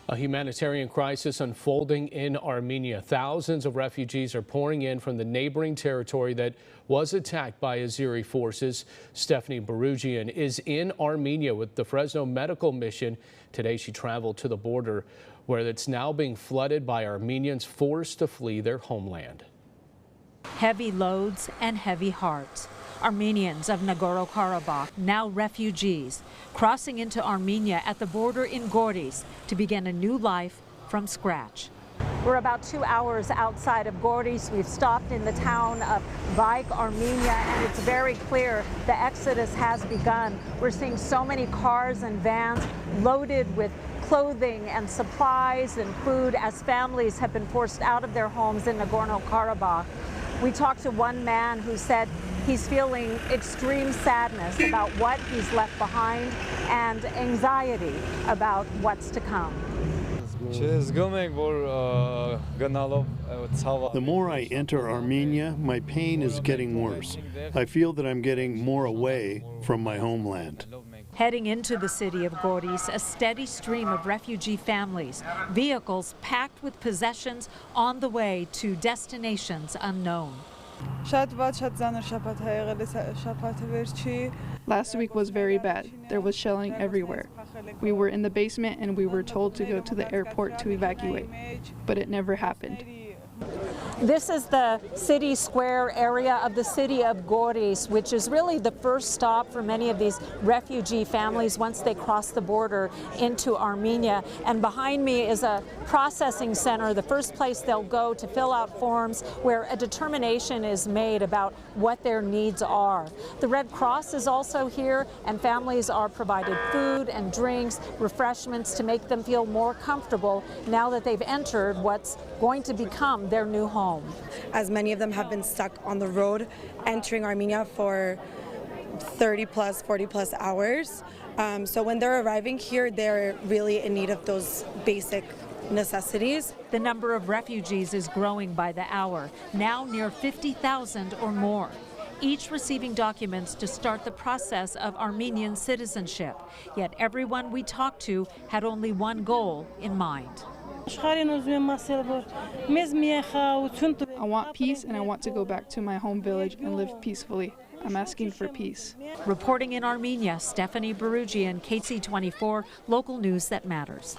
A humanitarian crisis unfolding in Armenia. Thousands of refugees are pouring in from the neighboring territory that was attacked by Azeri forces. Stephanie Barugian is in Armenia with the Fresno medical mission. Today she traveled to the border where it's now being flooded by Armenians forced to flee their homeland. Heavy loads and heavy hearts. Armenians of Nagorno-Karabakh, now refugees, crossing into Armenia at the border in Goris to begin a new life from scratch. We're about 2 hours outside of Goris. We've stopped in the town of Vaik, Armenia, and it's very clear the exodus has begun. We're seeing so many cars and vans loaded with clothing and supplies and food as families have been forced out of their homes in Nagorno-Karabakh. We talked to one man who said he's feeling extreme sadness about what he's left behind and anxiety about what's to come. The more I enter Armenia, my pain is getting worse. I feel that I'm getting more away from my homeland. Heading into the city of Goris, a steady stream of refugee families, vehicles packed with possessions on the way to destinations unknown. Last week was very bad. There was shelling everywhere. We were in the basement and we were told to go to the airport to evacuate, but it never happened. This is the city square area of the city of Goris, which is really the first stop for many of these refugee families once they cross the border into Armenia. And behind me is a processing center, the first place they'll go to fill out forms where a determination is made about what their needs are. The Red Cross is also here, and families are provided food and drinks, refreshments to make them feel more comfortable now that they've entered what's going to become their new home. As many of them have been stuck on the road entering Armenia for 40 plus hours. So when they're arriving here, they're really in need of those basic necessities. The number of refugees is growing by the hour, now near 50,000 or more, each receiving documents to start the process of Armenian citizenship. Yet everyone we talked to had only one goal in mind. I want peace, and I want to go back to my home village and live peacefully. I'm asking for peace. Reporting in Armenia, Stephanie Barugian, KC24, local news that matters.